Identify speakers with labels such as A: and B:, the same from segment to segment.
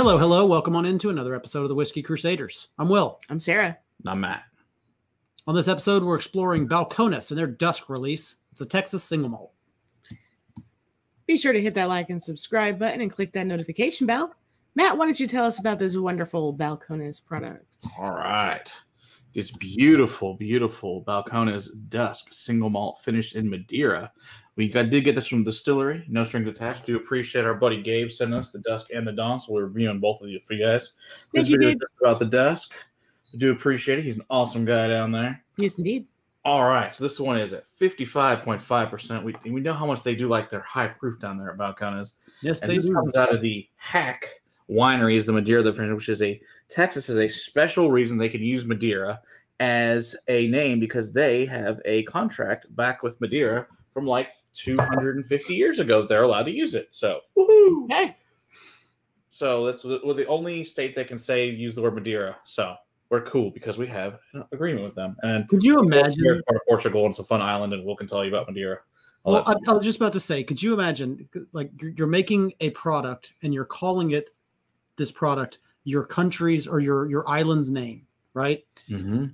A: Hello, hello. Welcome on into another episode of the Whiskey Crusaders. I'm Will.
B: I'm Sarah.
C: I'm Matt.
A: On this episode, we're exploring Balcones and their Dusk release. It's a Texas single malt.
B: Be sure to hit that like and subscribe button and click that notification bell. Matt, why don't you tell us about this wonderful Balcones product?
C: All right. This beautiful, beautiful Balcones Dusk single malt finished in Madeira. We did get this from Distillery, no strings attached. Do appreciate our buddy Gabe sending us the Dusk and the Dawn, so we're reviewing both of you for you guys. This video is just about the Dusk. I do appreciate it. He's an awesome guy down there.
B: Yes, indeed.
C: All right, so this one is at 55.5%. We know how much they do like their high proof down there at Balcones.
A: Yes,
C: and
A: they
C: this
A: do.
C: comes out of the Haak Winery, is the Madeira they're finished, which is Texas has a special reason they can use Madeira as a name because they have a contract back with Madeira from like 250 years ago. They're allowed to use it. So, woohoo!
B: Hey.
C: So we're the only state that can say use the word Madeira. So we're cool because we have an agreement with them. And
A: could you imagine?
C: We're part of Portugal, and it's a fun island, and Will can tell you about Madeira.
A: Well, I was just about to say, could you imagine, like, you're making a product and you're calling this product your country's or your island's name, right?
C: Mm-hmm.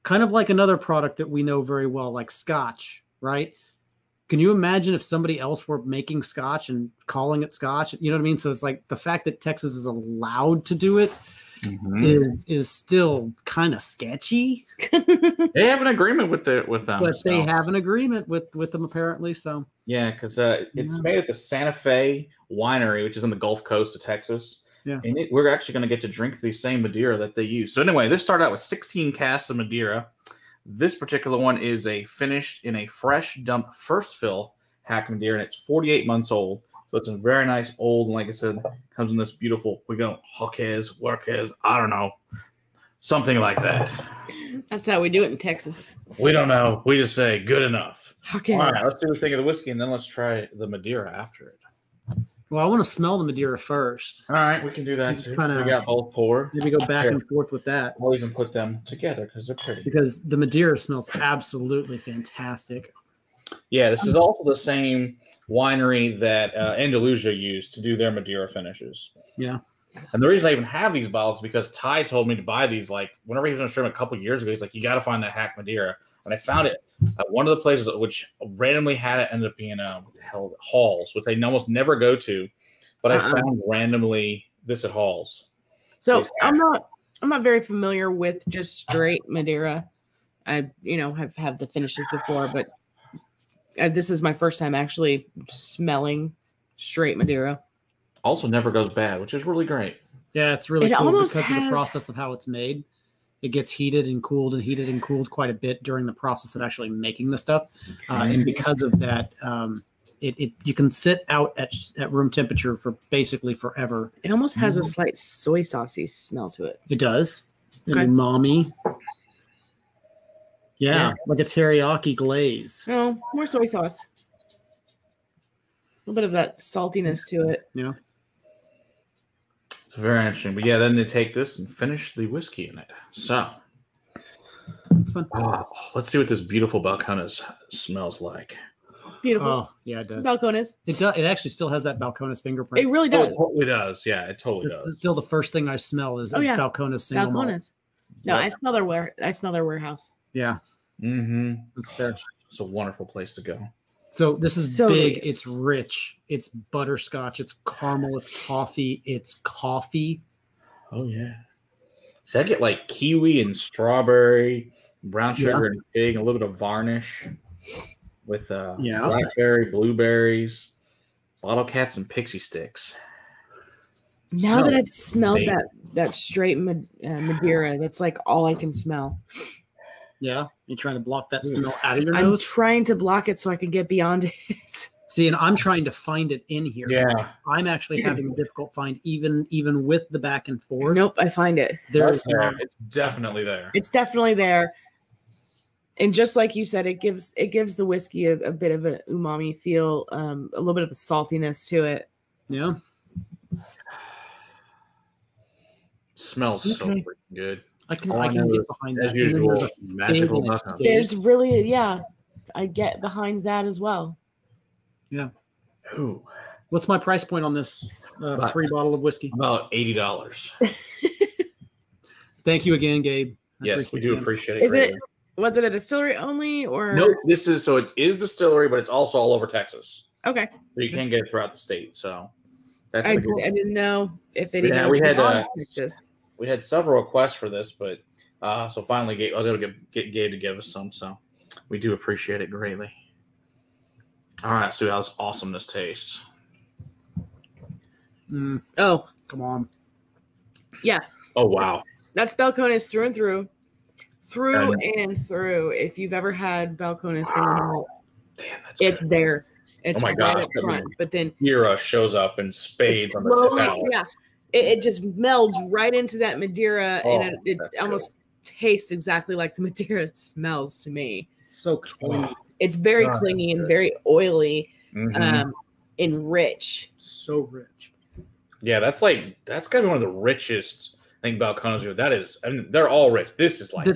A: Kind of like another product that we know very well, like Scotch, right? Can you imagine if somebody else were making Scotch and calling it Scotch? You know what I mean? So it's like the fact that Texas is allowed to do it is still kind of sketchy.
C: They have an agreement with them,
A: but they have an agreement with them apparently. So
C: yeah, because it's made at the Santa Fe Winery, which is on the Gulf Coast of Texas.
A: Yeah,
C: and we're actually going to get to drink the same Madeira that they use. So anyway, this started out with 16 casks of Madeira. This particular one is finished in a fresh dump first fill Haak Madeira, and it's 48 months old. So it's a very nice old, and like I said, comes in this beautiful, Jacquez, I don't know, something like that.
B: That's how we do it in Texas.
C: We don't know. We just say good enough.
B: Okay.
C: All right, let's do the thing of the whiskey, and then let's try the Madeira after it.
A: Well, I want to smell the Madeira first.
C: All right, we can do that too.
A: We
C: got both poured.
A: Maybe go back and forth with that.
C: We'll even put them together because they're pretty.
A: Because the Madeira smells absolutely fantastic.
C: Yeah, this is also the same winery that Andalusia used to do their Madeira finishes.
A: Yeah.
C: And the reason I even have these bottles is because Ty told me to buy these, like, whenever he was on stream a couple years ago, he's like, you got to find that Haak Madeira. And I found it at one of the places which randomly had it ended up being held at Halls, which they almost never go to. But I found randomly this at Halls.
B: So I'm not very familiar with just straight Madeira. I have had the finishes before, but this is my first time actually smelling straight Madeira.
C: Also never goes bad, which is really great.
A: Yeah, it's really cool because of the process of how it's made. It gets heated and cooled quite a bit during the process of actually making the stuff. And because of that, you can sit out at room temperature for basically forever.
B: It almost has a slight soy saucy smell to it.
A: It does.
B: Okay.
A: And umami. Yeah, like a teriyaki glaze.
B: No, more soy sauce. A little bit of that saltiness to it.
A: Yeah.
C: It's very interesting. But yeah, then they take this and finish the whiskey in it. So
A: it's fun.
C: Let's see what this beautiful Balcones smells like.
B: Beautiful.
A: Oh, yeah, it does.
B: Balcones.
A: It does. It actually still has that Balcones fingerprint.
B: It really does.
C: It totally does. Yeah, it totally does.
A: Still the first thing I smell is Balcones single malt.
B: No, I smell their warehouse.
A: Yeah.
C: Mm-hmm.
A: That's fair.
C: It's a wonderful place to go.
A: So this is so big. It's rich. It's butterscotch. It's caramel. It's toffee. It's coffee.
C: Oh, yeah. So I get like kiwi and strawberry, brown sugar and fig, and a little bit of varnish with blackberry, blueberries, bottle caps, and pixie sticks.
B: Now that I've smelled that straight Madeira, that's like all I can smell.
A: Yeah, you're trying to block that smell out of your nose?
B: I'm trying to block it so I can get beyond it.
A: See, and I'm trying to find it in here.
C: Yeah.
A: I'm actually having a difficult find even with the back and forth.
B: Nope, I find it.
C: It's definitely there.
B: It's definitely there. And just like you said, it gives the whiskey a bit of an umami feel, a little bit of a saltiness to it.
A: Yeah.
C: Smells so freaking good.
A: I can get behind that.
C: As usual, magical Balcones.
B: There's really, I get behind that as well.
A: Yeah.
C: Ooh.
A: What's my price point on this? A free bottle of whiskey.
C: About $80.
A: Thank you again, Gabe.
C: Yes, we do appreciate it.
B: Was it a distillery only or?
C: Nope. It is distillery, but it's also all over Texas.
B: Okay.
C: So you can get it throughout the state. So that's
B: I didn't know if it
C: we had
B: Texas.
C: We had several requests for this, but so finally I was able to get Gabe to give us some. So we do appreciate it greatly. All right, so how's awesomeness tastes?
B: Oh,
A: come on.
B: Yeah.
C: Oh, wow.
B: That's Balcones through and through. Through and through. If you've ever had Balcones single malt, it's good. There. It's
C: my
B: right
C: gosh,
B: up front. But then
C: Madeira shows up in spades on the tip.
B: Yeah. It just melds right into that Madeira, and it almost tastes exactly like the Madeira smells to me.
A: So clean.
B: It's very clingy and very oily, and rich.
A: So rich.
C: Yeah, that's gotta be one of the richest. I think Balcones are. That is, I mean, they're all rich. This is like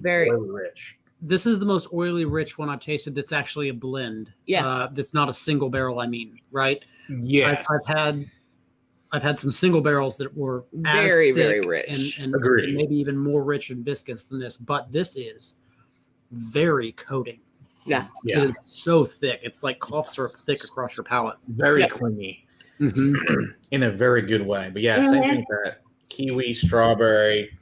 B: very
C: rich.
A: This is the most oily, rich one I've tasted. That's actually a blend.
B: Yeah,
A: that's not a single barrel. I mean, right?
C: Yeah,
A: I've had some single barrels that were
B: very very rich
A: and maybe even more rich and viscous than this. But this is very coating.
B: Yeah,
A: it is so thick. It's like cough syrup thick across your palate.
C: Very clingy, in a very good way. But yeah, same thing with that. Kiwi, strawberry,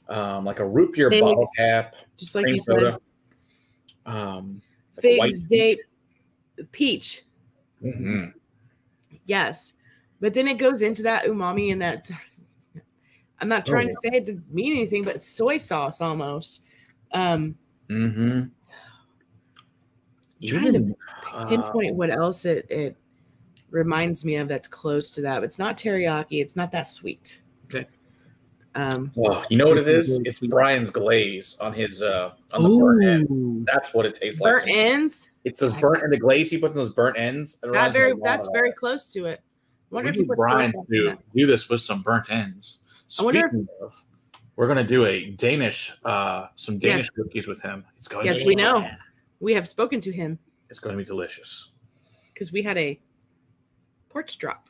C: like a root beer bottle cap,
B: just like you said. Figs, date, peach. Yes, but then it goes into that umami and that. I'm not trying to say it to mean anything, but soy sauce almost. Trying to pinpoint what else it reminds me of that's close to that. But it's not teriyaki. It's not that sweet.
A: Okay.
C: You know what it is? It's Brian's glaze on his on the burnt end. That's what it tastes like.
B: Burnt ends?
C: It's those burnt and the glaze he puts in those burnt ends.
B: That's very close to it. I wonder if he puts
C: Brian do this with some burnt ends. Speaking of, we're gonna do a Danish some Danish cookies with him. It's going
B: to be, we know. We have spoken to him.
C: It's going to be delicious.
B: Because we had a porch drop.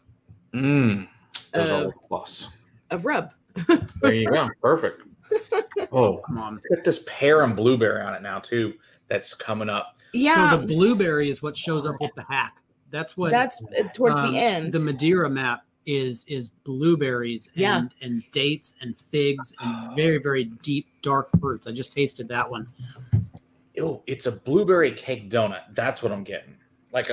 C: Those are plus.
B: Of rub.
C: There you go. Perfect. Oh, come on. It's got this pear and blueberry on it now, too. That's coming up.
B: Yeah.
A: So the blueberry is what shows up with the hack. That's towards
B: the end.
A: The Madeira map is blueberries and dates and figs and very, very deep, dark fruits. I just tasted that one.
C: Ew, it's a blueberry cake donut. That's what I'm getting.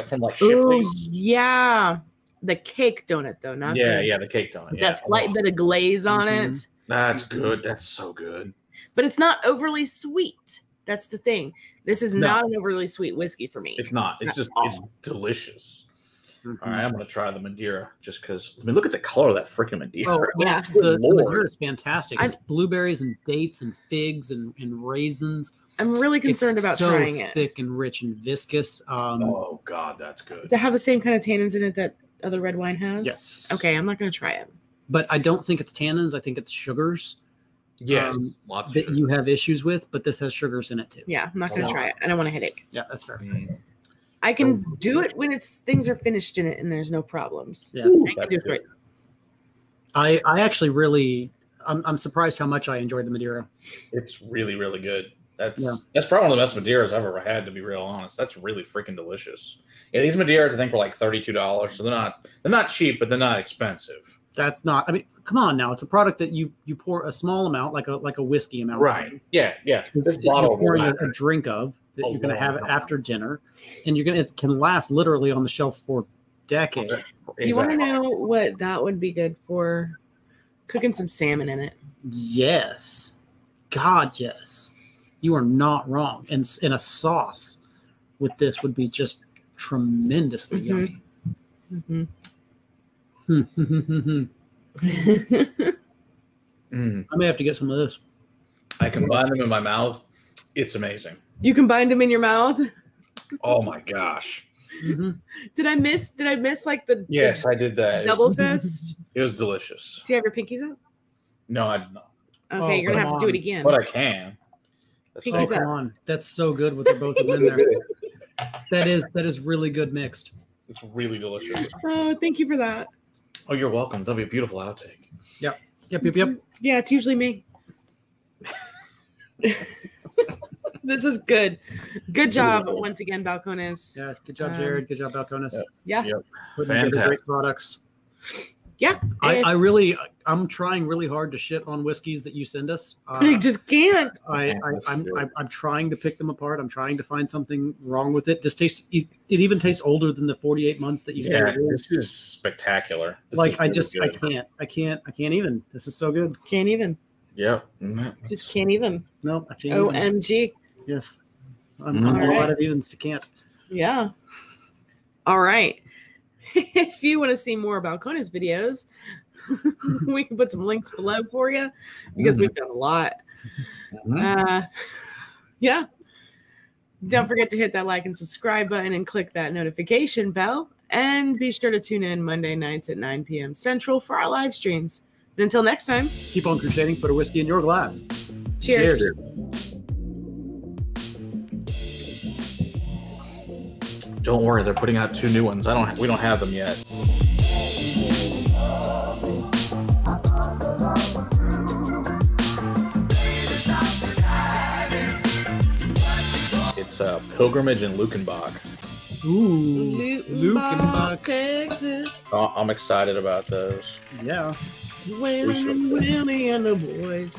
C: From Shipley's.
B: Yeah. The cake donut, though, not
C: the cake donut.
B: That slight bit of glaze on it.
C: That's good. That's so good.
B: But it's not overly sweet. That's the thing. This is not an overly sweet whiskey for me.
C: It's not. It's it's delicious. All right, I'm going to try the Madeira just because. I mean, look at the color of that freaking Madeira.
A: Oh, yeah. The Madeira is fantastic. It's blueberries and dates and figs and raisins.
B: I'm really concerned about trying it.
A: It's so thick and rich and viscous.
C: Oh, God, that's good.
B: Does it have the same kind of tannins in it that other red wine has?
A: Yes.
B: Okay, I'm not going to try it.
A: But I don't think it's tannins. I think it's sugars.
C: Yes, lots of
A: that you have issues with, but this has sugars in it too.
B: Yeah, I'm not going to try it. I don't want a headache.
A: Yeah, that's fair.
B: I can do it when things are finished in it and there's no problems.
A: Yeah,
B: I can do it right.
A: I actually really, I'm surprised how much I enjoyed the Madeira.
C: It's really, really good. That's probably one of the best Madeiras I've ever had, to be real honest. That's really freaking delicious. Yeah, these Madeiras I think were like $32, so they're not cheap, but they're not expensive.
A: That's not. I mean, come on now. It's a product that you pour a small amount, like a whiskey amount.
C: Right. Yeah. Yeah.
A: This bottle pouring a drink of that you're going to have it after dinner, and it can last literally on the shelf for decades.
B: Do you want to know what that would be good for? Cooking some salmon in it.
A: Yes. God, yes. You are not wrong. And in a sauce with this would be just tremendously yummy.
B: Mm-hmm.
A: I may have to get some of this.
C: I combine them in my mouth. It's amazing.
B: You combined them in your mouth?
C: Oh my gosh.
A: Mm-hmm.
B: Did I miss like the
C: Yes, I did that.
B: Double fist?
C: It was delicious.
B: Do you have your pinkies up?
C: No, I did not.
B: Okay, you're gonna have to do it again.
C: But I can.
B: Pinkies up.
A: Come on. That's so good with the both of them in there. That is really good mixed.
C: It's really delicious.
B: Oh, thank you for that.
C: Oh, you're welcome. That'll be a beautiful outtake.
A: Yep.
B: Yeah, it's usually me. This is good. Good job once again, Balcones.
A: Yeah, good job, Jared. Good job, Balcones.
B: Yeah.
C: Yep.
A: Putting together great products.
B: Yeah.
A: I'm trying really hard to shit on whiskeys that you send us.
B: I just can't.
A: I'm trying to pick them apart. I'm trying to find something wrong with it. This tastes. It even tastes older than the 48 months that you said.
C: Yeah, this is spectacular.
A: I can't even. This is so good.
B: Can't even.
C: Yep.
B: Just can't even.
A: No, I can't.
B: OMG.
A: Yes. I'm all out of evens to can't.
B: Yeah. All right. If you want to see more Balcones videos, we can put some links below for you because we've done a lot. Yeah. Don't forget to hit that like and subscribe button and click that notification bell. And be sure to tune in Monday nights at 9 p.m. Central for our live streams. And until next time,
A: keep on crusading. Put a whiskey in your glass.
B: Cheers.
C: Don't worry, they're putting out 2 new ones. We don't have them yet. It's Pilgrimage in Lukenbach.
A: Ooh, Lukenbach,
B: Texas.
C: Oh, I'm excited about those.
A: Yeah.
B: Willie and the boys.